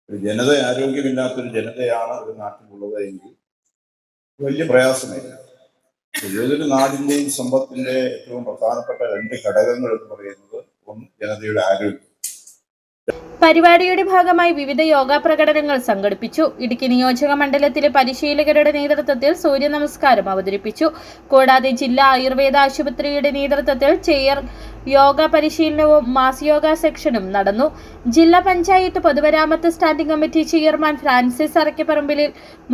L: ഒരു ജനത ആരോഗ്യമില്ലാത്തൊരു ജനതയാണ് ഒരു നാട്ടിലുള്ളത് എങ്കിൽ വലിയ പ്രയാസമില്ല. ഏതൊരു നാടിൻ്റെയും സമ്പത്തിൻ്റെ ഏറ്റവും പ്രധാനപ്പെട്ട 2 ഘടകങ്ങൾ എന്ന് പറയുന്നത് ഒന്ന് ജനതയുടെ ആരോഗ്യം.
B: പരിപാടിയുടെ ഭാഗമായി വിവിധ യോഗാ പ്രകടനങ്ങൾ സംഘടിപ്പിച്ചു. ഇടുക്കി നിയോജക മണ്ഡലത്തിലെ പരിശീലകരുടെ നേതൃത്വത്തിൽ സൂര്യ നമസ്കാരം അവതരിപ്പിച്ചു. കൂടാതെ ജില്ലാ ആയുർവേദ ആശുപത്രിയുടെ നേതൃത്വത്തിൽ ചെയർ യോഗ പരിശീലനവും മാസ് യോഗ സെക്ഷനും നടന്നു. ജില്ലാ പഞ്ചായത്ത് പൊതുമരാമത്ത് standing committee chairman Francis Arakkaparambil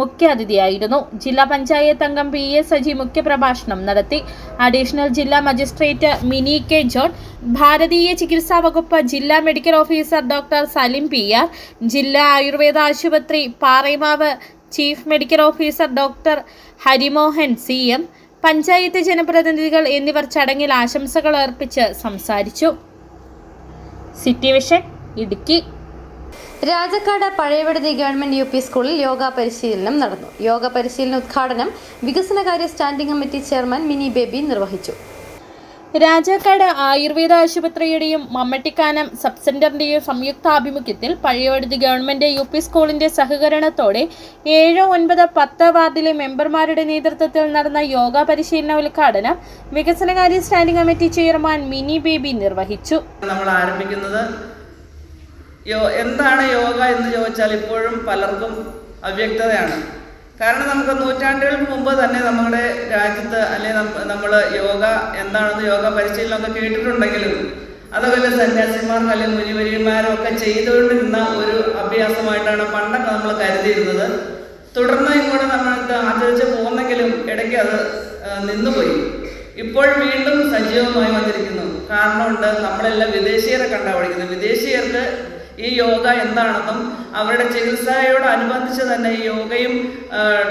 B: മുഖ്യാതിഥിയായിരുന്നു. ജില്ലാ പഞ്ചായത്ത് അംഗം PA സജി മുഖ്യപ്രഭാഷണം നടത്തി. അഡീഷണൽ ജില്ലാ മജിസ്ട്രേറ്റ് മിനി കെ ജോൺ, ഭാരതീയ ചികിത്സാ വകുപ്പ് ജില്ലാ medical officer doctor Salim PR, ജില്ലാ ആയുർവേദ ആശുപത്രി Paremavu chief medical officer doctor Harimohan CM, panchayat ജനപ്രതിനിധികൾ എന്നിവർ ചടങ്ങിൽ ആശംസകൾ അർപ്പിച്ച് സംസാരിച്ചു. City Vision, Idukki.
A: Rajakkad Pazhayaviduthi government UP സ്കൂളിൽ യോഗ പരിശീലനം നടന്നു. യോഗ പരിശീലന ഉദ്ഘാടനം വികസനകാര്യ standing committee chairman Mini Baby നിർവഹിച്ചു.
B: രാജാക്കാട് ആയുർവേദ ആശുപത്രിയുടെയും മമ്മട്ടിക്കാനം സബ് സെന്ററിന്റെയും സംയുക്താഭിമുഖ്യത്തിൽ പഴയവടുതി ഗവൺമെന്റ് UP സ്കൂളിന്റെ സഹകരണത്തോടെ 7, 9, 10 വാർഡിലെ മെമ്പർമാരുടെ നേതൃത്വത്തിൽ നടന്ന യോഗ പരിശീലന ഉദ്ഘാടനം വികസനകാര്യ standing committee chairman Mini Baby നിർവഹിച്ചു.
M: നമ്മൾ ആരംഭിക്കുന്നത് എന്താണ് യോഗ എന്ന് ചോദിച്ചാൽ ഇപ്പോഴും പലർക്കും അവ്യക്തതയാണ്. കാരണം നമുക്ക് നൂറ്റാണ്ടുകൾക്ക് മുമ്പ് തന്നെ നമ്മുടെ രാജ്യത്ത് അല്ലെങ്കിൽ നമ്മൾ യോഗ എന്താണെന്ന് യോഗ പരിശീലനമൊക്കെ കേട്ടിട്ടുണ്ടെങ്കിലും അതുപോലെ സന്യാസിമാർ അല്ലെങ്കിൽ മുനിവര്യന്മാരും ഒക്കെ ചെയ്തുകൊണ്ടിരുന്ന ഒരു അഭ്യാസമായിട്ടാണ് പണ്ടൊക്കെ നമ്മൾ കരുതിയിരുന്നത്. തുടർന്ന് ഇങ്ങോട്ട് നമ്മൾ ആചരിച്ച് പോകുന്നെങ്കിലും ഇടയ്ക്ക് അത് നിന്നുപോയി. ഇപ്പോൾ വീണ്ടും സജീവമായി വന്നിരിക്കുന്നു. കാരണമുണ്ട്, നമ്മളെല്ലാം വിദേശീയരെ കണ്ടാണ് പഠിക്കുന്നത്. വിദേശീയർക്ക് ഈ യോഗ എന്താണെന്നും അവരുടെ ചികിത്സയോടനുബന്ധിച്ച് തന്നെ ഈ യോഗയും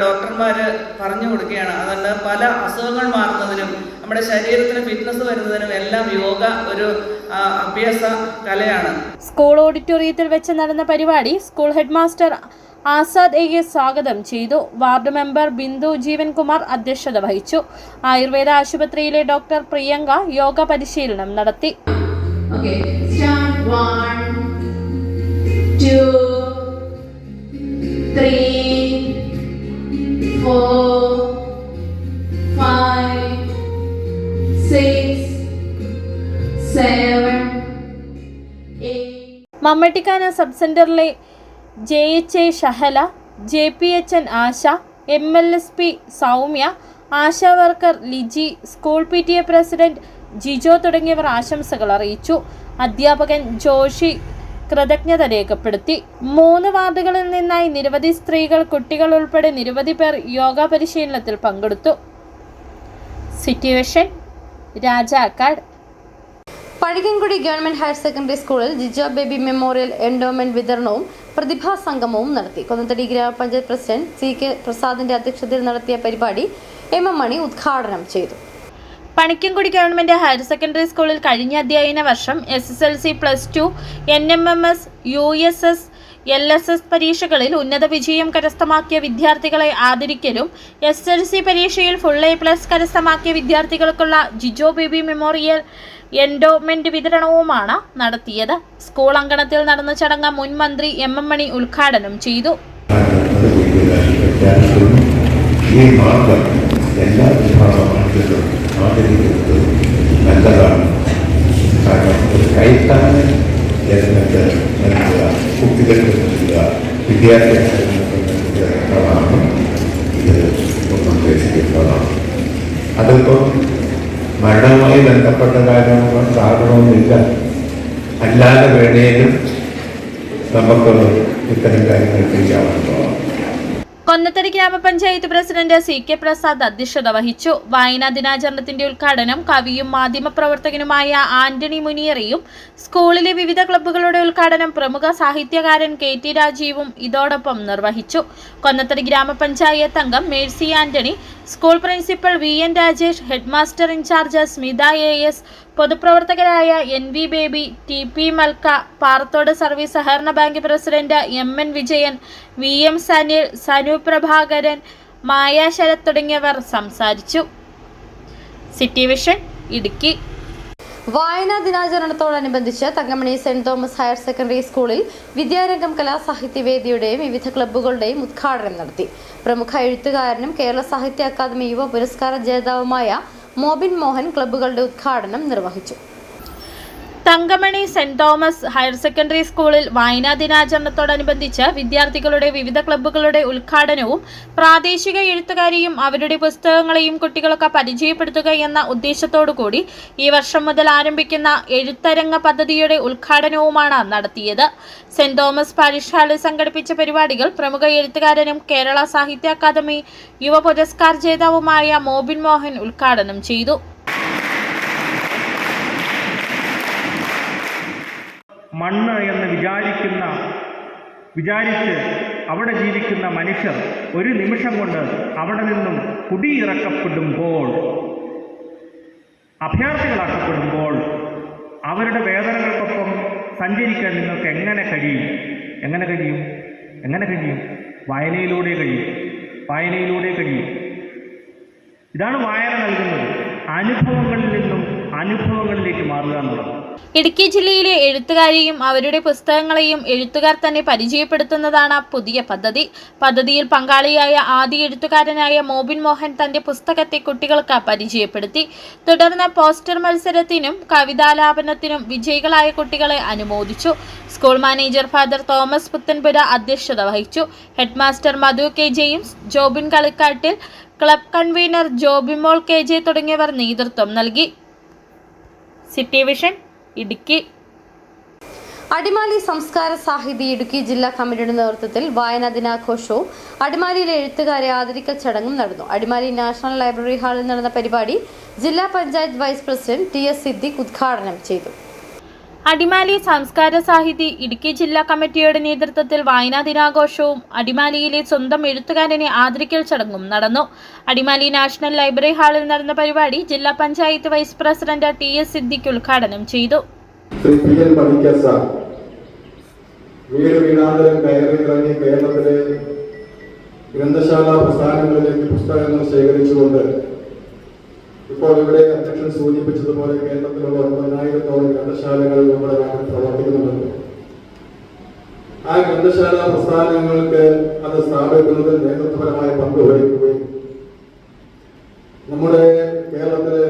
M: ഡോക്ടർമാർ പറഞ്ഞു കൊടുക്കുകയാണ്. അതുകൊണ്ട് പല അസുഖങ്ങൾ മാറുന്നതിനും നമ്മുടെ ശരീരത്തിന് ഫിറ്റ്നസ് വരുന്നതിനും എല്ലാം യോഗ ഒരു അഭ്യാസ കലയാണ്.
B: സ്കൂൾ ഓഡിറ്റോറിയത്തിൽ വെച്ച് നടന്ന പരിപാടി school head master Azad A സ്വാഗതം ചെയ്തു. വാർഡ് മെമ്പർ ബിന്ദു ജീവൻകുമാർ അധ്യക്ഷത വഹിച്ചു. ആയുർവേദ ആശുപത്രിയിലെ ഡോക്ടർ പ്രിയങ്ക യോഗ പരിശീലനം നടത്തി.
N: 1, 2, 3, 4, 5, 6, 7, 8.
B: മമ്മട്ടിക്കാന സബ് സെന്ററിലെ JHA ഷഹല, JPHN ആശ, MLSP Soumya, ASHA worker Liji, school PTA president Jijo തുടങ്ങിയവർ ആശംസകൾ അറിയിച്ചു. അധ്യാപകൻ ജോഷി കൃതജ്ഞത രേഖപ്പെടുത്തി. 3 വാർഡുകളിൽ നിന്നായി നിരവധി സ്ത്രീകൾ, കുട്ടികൾ ഉൾപ്പെടെ നിരവധി പേർ യോഗ പരിശീലനത്തിൽ പങ്കെടുത്തു. City Vision, Rajakkad.
A: Pazhakankudi government higher secondary സ്കൂളിൽ ജിജോ ബേബി മെമ്മോറിയൽ എൻഡോമെന്റ് വിതരണവും പ്രതിഭാ സംഗമവും നടത്തി. കൊന്നത്തടി ഗ്രാമപഞ്ചായത്ത് പ്രസിഡന്റ് CK പ്രസാദിന്റെ അധ്യക്ഷതയിൽ നടത്തിയ പരിപാടി MM മണി ഉദ്ഘാടനം ചെയ്തു.
B: പണിക്കൻകുടി ഗവൺമെന്റ് ഹയർ സെക്കൻഡറി സ്കൂളിൽ കഴിഞ്ഞ അധ്യയന വർഷം SSLC, +2, NMMS, USS, LSS പരീക്ഷകളിൽ ഉന്നത വിജയം കരസ്ഥമാക്കിയ വിദ്യാർത്ഥികളെ ആദരിക്കലും SSLC പരീക്ഷയിൽ ഫുൾ A+ കരസ്ഥമാക്കിയ വിദ്യാർത്ഥികൾക്കുള്ള ജിജോ ബേബി മെമ്മോറിയൽ എൻഡോമെന്റ് വിതരണവുമാണ് നടത്തിയത്. സ്കൂൾ അങ്കണത്തിൽ നടന്ന ചടങ്ങ് മുൻ മന്ത്രി MM മണി ഉദ്ഘാടനം ചെയ്തു.
O: നല്ലതാണ്. കാരണം ഒരു കൈത്താങ്ങ് ജനങ്ങൾക്ക് നൽകുക, കുട്ടികൾക്ക് നൽകുക, വിദ്യാഭ്യാസമാണ് ഇത് ഉദ്ദേശിക്കുന്നതാണ്. അതിപ്പോൾ മരണവുമായി ബന്ധപ്പെട്ട കാരണമൊന്നുമില്ല. അല്ലാതെ വേണേലും നമുക്ക് ഇത്തരം കാര്യങ്ങൾ ചെയ്യാവുന്നതാണ്.
B: കൊന്നത്തടി ഗ്രാമപഞ്ചായത്ത് പ്രസിഡന്റ് CK പ്രസാദ് അധ്യക്ഷത വഹിച്ചു. വായനാ ദിനാചരണത്തിന്റെ ഉദ്ഘാടനം കവിയും മാധ്യമപ്രവർത്തകനുമായ ആന്റണി മുനിയറയും സ്കൂളിലെ വിവിധ ക്ലബ്ബുകളുടെ ഉദ്ഘാടനം പ്രമുഖ സാഹിത്യകാരൻ KT രാജീവും ഇതോടൊപ്പം നിർവഹിച്ചു. കൊന്നത്തടി ഗ്രാമപഞ്ചായത്ത് അംഗം Mercy Antony, school principal VN Rajesh, headmaster in charge Smitha AS, പൊതുപ്രവർത്തകരായ NV Baby, TP Malka, Parathodu service സഹകരണ bank president MN Vijayan, VM Sanil, Sanu Prabhakaran, Maya Sarath തുടങ്ങിയവർ സംസാരിച്ചു. City Vision, Idukki.
A: വായനാ ദിനാചരണത്തോടനുബന്ധിച്ച് തങ്കമണി സെന്റ് തോമസ് ഹയർ സെക്കൻഡറി സ്കൂളിൽ വിദ്യാരംഗം കലാസാഹിത്യവേദിയുടെയും വിവിധ ക്ലബ്ബുകളുടെയും ഉദ്ഘാടനം നടത്തി. പ്രമുഖ എഴുത്തുകാരനും കേരള സാഹിത്യ അക്കാദമി യുവ പുരസ്കാര ജേതാവുമായ മോബിൻ മോഹൻ ക്ലബ്ബുകളുടെ ഉദ്ഘാടനം നിർവഹിച്ചു.
B: തങ്കമണി സെന്റ് തോമസ് ഹയർ സെക്കൻഡറി സ്കൂളിൽ വായനാ ദിനാചരണത്തോടനുബന്ധിച്ച് വിദ്യാർത്ഥികളുടെ വിവിധ ക്ലബ്ബുകളുടെ ഉദ്ഘാടനവും പ്രാദേശിക എഴുത്തുകാരെയും അവരുടെ പുസ്തകങ്ങളെയും കുട്ടികൾക്ക് പരിചയപ്പെടുത്തുക എന്ന ഉദ്ദേശത്തോടുകൂടി ഈ വർഷം മുതൽ ആരംഭിക്കുന്ന എഴുത്തരങ്ങ പദ്ധതിയുടെ ഉദ്ഘാടനവുമാണ് നടത്തിയത്. സെന്റ് തോമസ് പാരിഷ് ഹാളിൽ സംഘടിപ്പിച്ച പരിപാടികൾ പ്രമുഖ എഴുത്തുകാരനും കേരള സാഹിത്യ അക്കാദമി യുവ പുരസ്കാർ ജേതാവുമായ മോബിൻ മോഹൻ ഉദ്ഘാടനം ചെയ്തു.
P: മണ്ണ് എന്ന് വിചാരിച്ച് അവിടെ ജീവിക്കുന്ന മനുഷ്യർ ഒരു നിമിഷം കൊണ്ട് അവിടെ നിന്നും കുടിയിറക്കപ്പെടുമ്പോൾ, അഭയാർത്ഥികളാക്കപ്പെടുമ്പോൾ അവരുടെ വേദനകൾക്കൊപ്പം സഞ്ചരിക്കാൻ നിങ്ങൾക്ക് എങ്ങനെ കഴിയും? വായനയിലൂടെ കഴിയും. ഇതാണ് വായന നൽകുന്നത്. അനുഭവങ്ങളിൽ നിന്നും അനുഭവങ്ങളിലേക്ക് മാറുക എന്നുള്ളത്.
B: ഇടുക്കി ജില്ലയിലെ എഴുത്തുകാരെയും അവരുടെ പുസ്തകങ്ങളെയും എഴുത്തുകാർ തന്നെ പരിചയപ്പെടുത്തുന്നതാണ് പുതിയ പദ്ധതി. പദ്ധതിയിൽ പങ്കാളിയായ ആദ്യ എഴുത്തുകാരനായ മോബിൻ മോഹൻ തന്റെ പുസ്തകത്തെ കുട്ടികൾക്ക് പരിചയപ്പെടുത്തി. തുടർന്ന് പോസ്റ്റർ മത്സരത്തിനും കവിതാലാപനത്തിനും വിജയികളായ കുട്ടികളെ അനുമോദിച്ചു. School manager father Thomas Puthenpura അധ്യക്ഷത വഹിച്ചു. Headmaster Madhu K James, Jobin Kalikkattil, club convener Jobimol KJ തുടങ്ങിയവർ നേതൃത്വം നൽകി. City Vision, Idukki.
A: അടിമാലി സംസ്കാര സാഹിതി ഇടുക്കി ജില്ലാ കമ്മിറ്റിയുടെ നേതൃത്വത്തിൽ വായനാ ദിനാഘോഷവും അടിമാലിയിലെ എഴുത്തുകാരെ ആദരിക്കൽ ചടങ്ങും നടന്നു. അടിമാലി നാഷണൽ ലൈബ്രറി ഹാളിൽ നടന്ന പരിപാടി ജില്ലാ panchayat vice president TS Siddique ഉദ്ഘാടനം ചെയ്തു.
B: അടിമാലി സംസ്കാര സാഹിതി ഇടുക്കി ജില്ലാ കമ്മിറ്റിയുടെ നേതൃത്വത്തിൽ വായനാ ദിനാഘോഷവും അടിമാലിയിലെ സ്വന്തം എഴുത്തുകാരനെ ആദരിക്കൽ ചടങ്ങും നടന്നു. അടിമാലി നാഷണൽ ലൈബ്രറി ഹാളിൽ നടന്ന പരിപാടി ജില്ലാ panchayat vice president TS Siddique ഉദ്ഘാടനം ചെയ്തു.
O: വീട് വീടാന്തരം കയറിയിറങ്ങി കേരളത്തിലെ ഗ്രന്ഥശാല പ്രസ്ഥാനങ്ങളിലേക്ക് പുസ്തകങ്ങൾ ശേഖരിച്ചുകൊണ്ട് ഇപ്പോൾ ഇവിടെ അധ്യക്ഷൻ സൂചിപ്പിച്ചതുപോലെ കേരളത്തിലുള്ള 9,000-ഓളം ഗ്രന്ഥശാലകൾ നമ്മുടെ നാട്ടിൽ പ്രവർത്തിക്കുന്നുണ്ട്. ആ ഗ്രന്ഥശാല പ്രസ്ഥാനങ്ങൾക്ക് അത് സ്ഥാപിക്കുന്നതിൽ നേതൃത്വപരമായ പങ്ക് വഹിക്കുകയും നമ്മുടെ കേരളത്തിലെ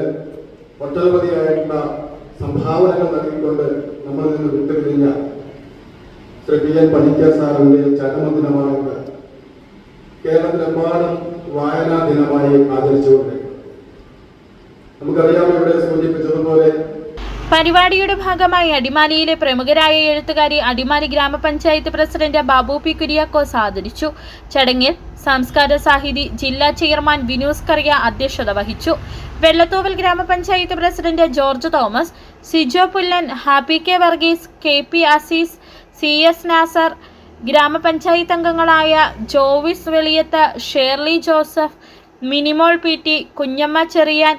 O: ഒട്ടനവധിയായിട്ടുള്ള സംഭാവനകൾ നൽകിക്കൊണ്ട് നമ്മളിൽ നിന്ന് വിട്ടുപിരിഞ്ഞ ശ്രീ PN പണിക്കർ സാറിന്റെ ചരമദിനമാണെന്ന് കേരളത്തിലെമ്പാടും വായനാ ദിനമായി ആചരിച്ചുകൊണ്ടിരിക്കുന്നു. നമുക്കറിയാം, ഇവിടെ സൂചിപ്പിച്ചതുപോലെ
B: പരിപാടിയുടെ ഭാഗമായി അടിമാലിയിലെ പ്രമുഖരായ എഴുത്തുകാരി അടിമാലി ഗ്രാമപഞ്ചായത്ത് പ്രസിഡന്റ് ബാബു പി കുര്യാക്കോസ് ആദരിച്ചു. ചടങ്ങിൽ സംസ്കാര സാഹിതി ജില്ലാ ചെയർമാൻ വിനൂസ് കറിയ അധ്യക്ഷത വഹിച്ചു. വെള്ളത്തൂവൽ ഗ്രാമപഞ്ചായത്ത് president George Thomas, Sijo Pullan, Happy K Varghese, KP Azeez, CS Nasar, ഗ്രാമപഞ്ചായത്ത് അംഗങ്ങളായ ജോവിസ് വെളിയത്ത്, ഷേർലി ജോസഫ്, മിനിമോൾ PT, കുഞ്ഞമ്മ ചെറിയാൻ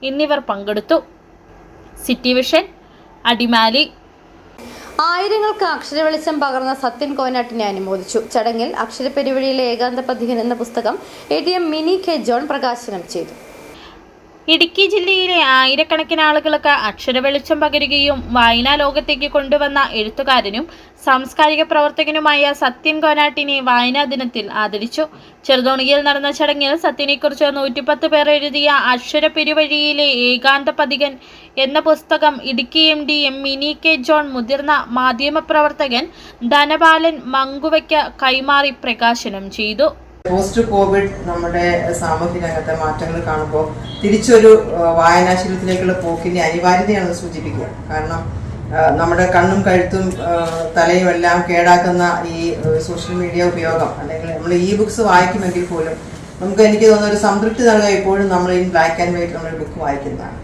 B: എന്നിവർ പങ്കെടുത്തു. City Vision, Adimali.
A: ആയിരങ്ങൾക്ക് അക്ഷരവെളിച്ചം പകർന്ന സത്യൻ കോനാട്ടിനെ അനുമോദിച്ചു. ചടങ്ങിൽ അക്ഷരപ്പെരുവഴിയിലെ ഏകാന്ത പഥികൻ എന്ന പുസ്തകം ATM മിനി K ജോൺ പ്രകാശനം ചെയ്തു.
B: ഇടുക്കി ജില്ലയിലെ ആയിരക്കണക്കിന് ആളുകൾക്ക് അക്ഷരവെളിച്ചം പകരുകയും വായനാ ലോകത്തേക്ക് കൊണ്ടുവന്ന എഴുത്തുകാരനും സാംസ്കാരിക പ്രവർത്തകനുമായ സത്യൻ കോനാട്ടിനെ വായനാ ദിനത്തിൽ ആദരിച്ചു. ചെറുതോണിയിൽ നടന്ന ചടങ്ങിൽ സത്യനെക്കുറിച്ച് 110 പേർ എഴുതിയ അക്ഷരപ്പെരുവഴിയിലെ ഏകാന്ത പഥികൻ എന്ന പുസ്തകം Idukki MD mini K John മുതിർന്ന മാധ്യമപ്രവർത്തകൻ ധനപാലൻ മങ്കുവയ്ക്ക് കൈമാറി പ്രകാശനം ചെയ്തു.
M: പോസ്റ്റ് കോവിഡ് നമ്മുടെ സാമൂഹ്യ രംഗത്തെ മാറ്റങ്ങൾ കാണുമ്പോൾ തിരിച്ചൊരു വായനാശീലത്തിലേക്കുള്ള പോക്കിൻ്റെ അനിവാര്യതയാണെന്ന് സൂചിപ്പിക്കുക. കാരണം നമ്മുടെ കണ്ണും കഴുത്തും തലയും എല്ലാം കേടാക്കുന്ന ഈ സോഷ്യൽ മീഡിയ ഉപയോഗം, അല്ലെങ്കിൽ നമ്മൾ ബുക്സ് വായിക്കുമെങ്കിൽ പോലും എനിക്ക് തോന്നുന്ന ഒരു സംതൃപ്തി നൽകുക ഇപ്പോഴും നമ്മൾ ഈ ബ്ലാക്ക് ആൻഡ് വൈറ്റ് നമ്മളൊരു ബുക്ക് വായിക്കുന്നതാണ്.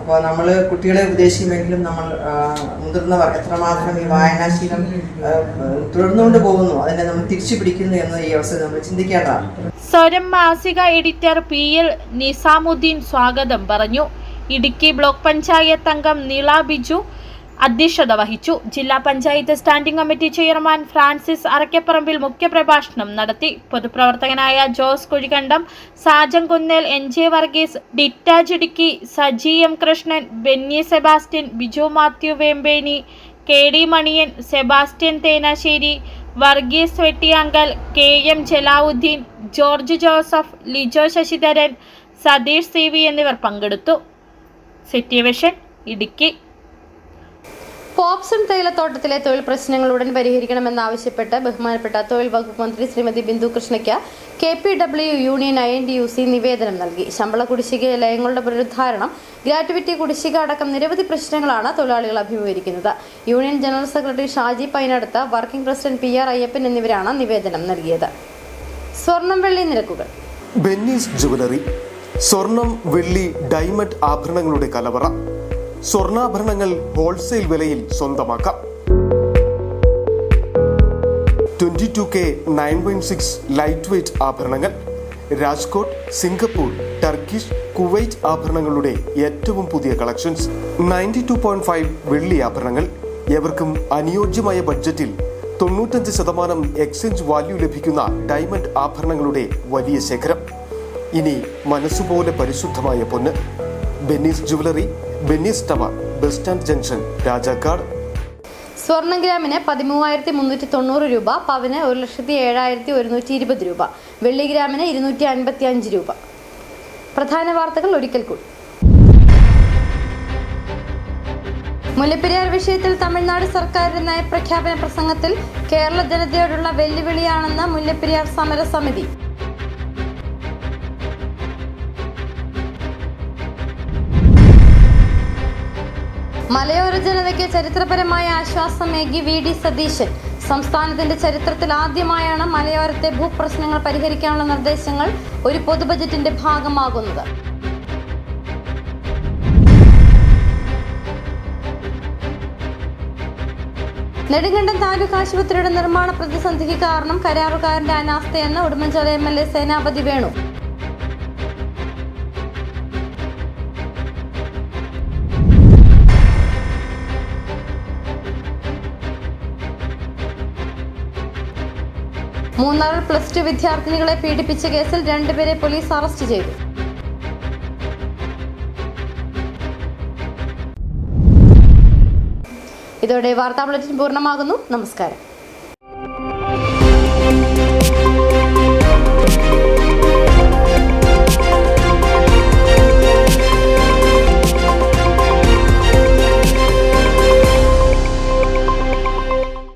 M: അപ്പോൾ നമ്മൾ കുട്ടികളെ ഉപദേശിക്കുമെങ്കിലും നമ്മൾ മുതിർന്നവർ എത്രമാത്രം ഈ വായനാശീലം തുടർന്നുകൊണ്ട് പോകുന്നു, അതിനെ നമ്മൾ തിരിച്ചു പിടിക്കുന്നു എന്ന് ഈ അവസരം നമ്മൾ ചിന്തിക്കേണ്ടതാണ്.
B: സ്വരം മാസിക എഡിറ്റർ PL നിസാമുദ്ദീൻ സ്വാഗതം പറഞ്ഞു. ഇടുക്കി ബ്ലോക്ക് പഞ്ചായത്ത് അംഗം നീള ബിജു അധ്യക്ഷത വഹിച്ചു. ജില്ലാ panchayat standing committee chairman Francis Arakkaparambil മുഖ്യപ്രഭാഷണം നടത്തി. പൊതുപ്രവർത്തകനായ Jose Kuzhikandam, Sajan Kunnel, NJ Varghese, Dittaj Idukki, Saji M Krishnan, Benny Sebastian, Biju Mathew Vempeni, KD Maniyan, Sebastian Thenassery, Varghese Vettiyankal, KM Jalaluddin, George Joseph, Lijo Sasidharan, Satheesh CV എന്നിവർ പങ്കെടുത്തു. City Vision, Idukki.
A: പോപ്സൺ തേയിലത്തോട്ടത്തിലെ തൊഴിൽ പ്രശ്നങ്ങൾ ഉടൻ പരിഹരിക്കണമെന്നാവശ്യപ്പെട്ട് ബഹുമാനപ്പെട്ട തൊഴിൽ വകുപ്പ് മന്ത്രി ശ്രീമതി ബിന്ദു കൃഷ്ണയ്ക്ക് KPW യൂണിയൻ INTUC നിവേദനം നൽകി. ശമ്പള കുടിശ്ശിക, ലയങ്ങളുടെ പുനരുദ്ധാരണം, ഗ്രാറ്റുവിറ്റി കുടിശ്ശിക അടക്കം നിരവധി പ്രശ്നങ്ങളാണ് തൊഴിലാളികൾ അഭിമുഖീകരിക്കുന്നത്. Union general secretary Shaji Painadath, working president PR Ayyappan എന്നിവരാണ് നിവേദനം നൽകിയത്. സ്വർണം വെള്ളി നിരക്കുകൾ.
Q: ബെന്നീസ് ജുവലറി, സ്വർണം വെള്ളി ഡയമണ്ട് ആഭരണങ്ങളുടെ കലവറ. സ്വർണ്ണാഭരണങ്ങൾ ഹോൾസെയിൽ വിലയിൽ സ്വന്തമാക്കാം. 22K 916 ലൈറ്റ് വെയ്റ്റ് ആഭരണങ്ങൾ, രാജ്കോട്ട്, സിംഗപ്പൂർ, ടർക്കിഷ്, കുവൈറ്റ് ആഭരണങ്ങളുടെ ഏറ്റവും പുതിയ കളക്ഷൻസ്. 92.5 വെള്ളി ആഭരണങ്ങൾ. എവർക്കും അനുയോജ്യമായ ബഡ്ജറ്റിൽ 95% എക്സ്ചേഞ്ച് വാല്യൂ ലഭിക്കുന്ന ഡയമണ്ട് ആഭരണങ്ങളുടെ വലിയ ശേഖരം. ഇനി മനസ്സുപോലെ പരിശുദ്ധമായ പൊന്ന്. Benny's jewellery, Benny's tower, bus stand junction, Rajakkad.
A: സ്വർണം ഗ്രാമിന് 13,390 രൂപ, പവന് 1,07,120 രൂപ, വെള്ളി ഗ്രാമിന് 255 രൂപ. പ്രധാന വാർത്തകൾ ഒരിക്കൽ കൂടി. മുല്ലപ്പെരിയാർ വിഷയത്തിൽ തമിഴ്നാട് സർക്കാരിന്റെ നയപ്രഖ്യാപന പ്രസംഗത്തിൽ കേരള ജനതയോടുള്ള വെല്ലുവിളിയാണെന്ന് മുല്ലപ്പെരിയാർ സമരസമിതി. മലയോര ജനതയ്ക്ക് ചരിത്രപരമായ ആശ്വാസമേകി VD സതീശൻ. സംസ്ഥാനത്തിന്റെ ചരിത്രത്തിൽ ആദ്യമായാണ് മലയോരത്തെ ഭൂപ്രശ്നങ്ങൾ പരിഹരിക്കാനുള്ള നിർദ്ദേശങ്ങൾ ഒരു പൊതുബജറ്റിന്റെ ഭാഗമാകുന്നത്. നെടുങ്കണ്ടം താലൂക്ക് ആശുപത്രിയുടെ നിർമ്മാണ പ്രതിസന്ധിക്ക് കാരണം കരാറുകാരന്റെ അനാസ്ഥയെന്ന് ഉടുമ്പൻചോല MLA സേനാപതി വേണു. മൂന്നാറിൽ +2 വിദ്യാർത്ഥിനികളെ പീഡിപ്പിച്ച കേസിൽ 2 പേരെ പോലീസ് അറസ്റ്റ് ചെയ്തു. ഇതോടെ വാർത്താ ബുള്ളറ്റിൻ പൂർണ്ണമാകുന്നു. നമസ്കാരം.